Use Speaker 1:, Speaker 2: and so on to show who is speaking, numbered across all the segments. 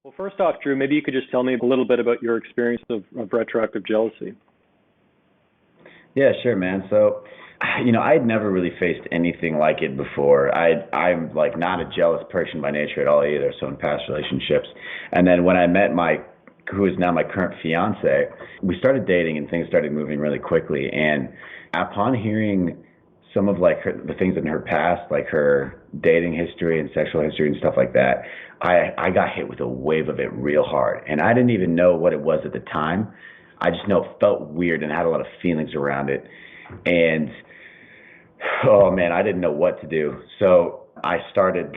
Speaker 1: Well, first off, Drew, maybe you could just tell me a little bit about your experience of retroactive jealousy.
Speaker 2: Yeah, sure, man. So, I'd never really faced anything like it before. I'm like not a jealous person by nature at all either. So in past relationships, and then when I met who is now my current fiance, we started dating and things started moving really quickly. And upon hearing some of like the things in her past, like her dating history and sexual history and stuff like that, I got hit with a wave of it real hard. And I didn't even know what it was at the time. I just know it felt weird and had a lot of feelings around it. And oh man, I didn't know what to do. So I started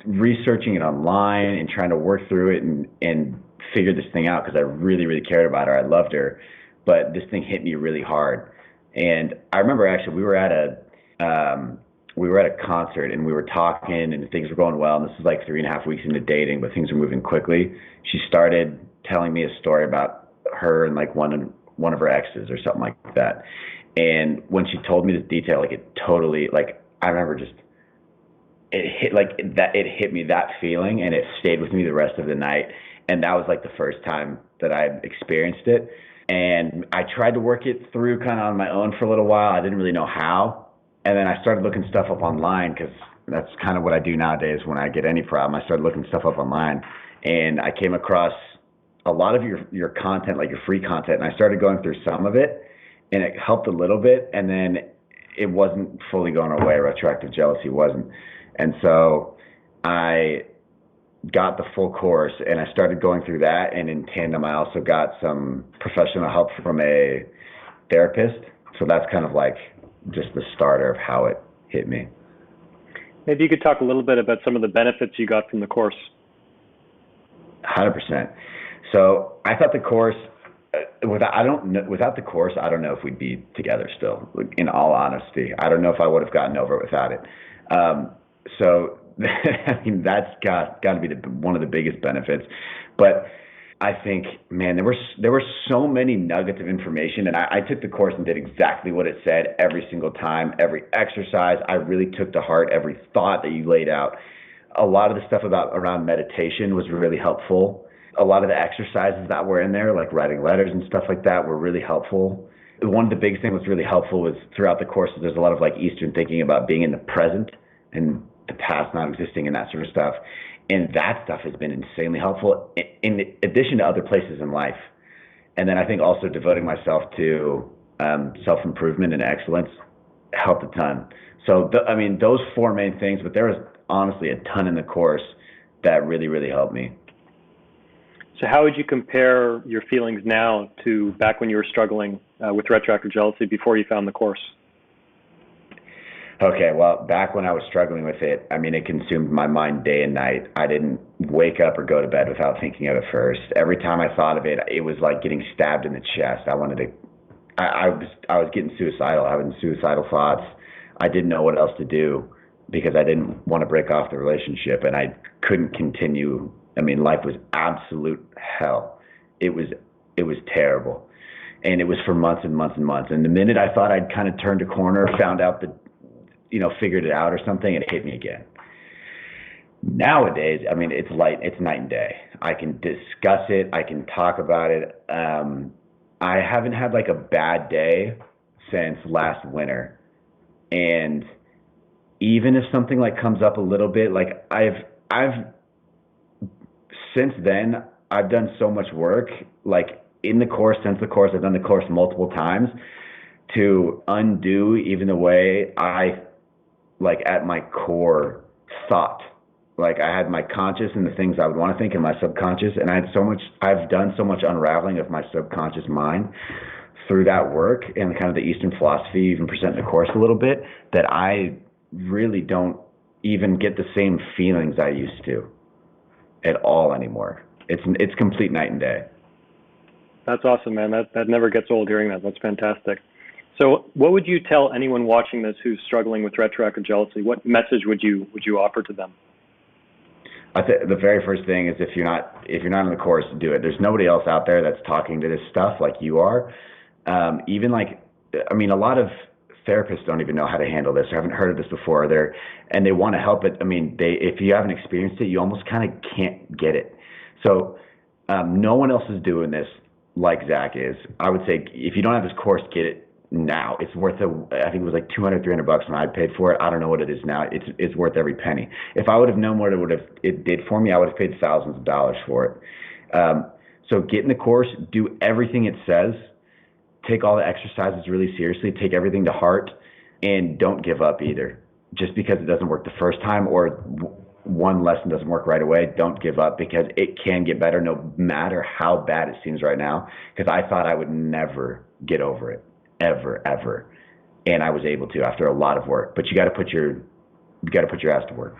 Speaker 2: researching it online and trying to work through it and figure this thing out because I really, really cared about her. I loved her, but this thing hit me really hard. And I remember actually we were at a concert and we were talking and things were going well. And this was like 3.5 weeks into dating, but things were moving quickly. She started telling me a story about her and like one of her exes or something like that. And when she told me this detail, like it totally, like I remember just it hit me, that feeling, and it stayed with me the rest of the night. And that was like the first time that I experienced it. And I tried to work it through kind of on my own for a little while. I didn't really know how. And then I started looking stuff up online because that's kind of what I do nowadays when I get any problem. I started looking stuff up online and I came across a lot of your content, like your free content. And I started going through some of it and it helped a little bit. And then it wasn't fully going away. Retroactive jealousy wasn't. And so I got the full course and I started going through that. And in tandem, I also got some professional help from a therapist. So that's kind of like just the starter of how it hit me.
Speaker 1: Maybe you could talk a little bit about some of the benefits you got from the course.
Speaker 2: 100%. So I thought the course, without the course, I don't know if we'd be together still, in all honesty. I don't know if I would have gotten over it without it. So I mean, that's got to be one of the biggest benefits. But I think, man, there were so many nuggets of information, and I took the course and did exactly what it said every single time, every exercise. I really took to heart every thought that you laid out. A lot of the stuff around meditation was really helpful. A lot of the exercises that were in there, like writing letters and stuff like that, were really helpful. One of the big things that was really helpful was throughout the course, there's a lot of like Eastern thinking about being in the present and the past not existing and that sort of stuff. And that stuff has been insanely helpful in addition to other places in life. And then I think also devoting myself to self-improvement and excellence helped a ton. So, those four main things, but there was honestly a ton in the course that really, really helped me.
Speaker 1: So how would you compare your feelings now to back when you were struggling with retroactive jealousy before you found the course?
Speaker 2: Okay, well, back when I was struggling with it, it consumed my mind day and night. I didn't wake up or go to bed without thinking of it first. Every time I thought of it, it was like getting stabbed in the chest. I was getting suicidal, having suicidal thoughts. I didn't know what else to do because I didn't want to break off the relationship, and I couldn't continue. Life was absolute hell. It was terrible, and it was for months and months and months. And the minute I thought I'd kind of turned a corner, found out that, figured it out or something, it hit me again. Nowadays, it's night and day. I can discuss it. I can talk about it. I haven't had like a bad day since last winter. And even if something like comes up a little bit, like since then, I've done so much work, like since the course, I've done the course multiple times to undo even the way I, like at my core, thought. Like I had my conscious and the things I would want to think and my subconscious, and I've done so much unraveling of my subconscious mind through that work and kind of the Eastern philosophy, even present in the course a little bit, that I really don't even get the same feelings I used to at all anymore. It's complete night and day.
Speaker 1: That's awesome, man. That never gets old hearing that. That's fantastic. So what would you tell anyone watching this who's struggling with retroactive jealousy? What message would you offer to them?
Speaker 2: I think the very first thing is if you're not in the course, do it. There's nobody else out there that's talking to this stuff like you are. A lot of therapists don't even know how to handle this. I haven't heard of this before. And they want to help it. If you haven't experienced it, you almost kind of can't get it. So no one else is doing this like Zach is. I would say if you don't have this course, get it now. It's worth I think it was like $200-300 when I paid for it. I don't know what it is now. It's worth every penny. If I would have known what it did for me, I would have paid thousands of dollars for it. So get in the course, do everything it says, take all the exercises really seriously, take everything to heart, and don't give up either. Just because it doesn't work the first time or one lesson doesn't work right away, don't give up, because it can get better no matter how bad it seems right now. Because I thought I would never get over it, ever. And I was able to after a lot of work. But you got to put your ass to work.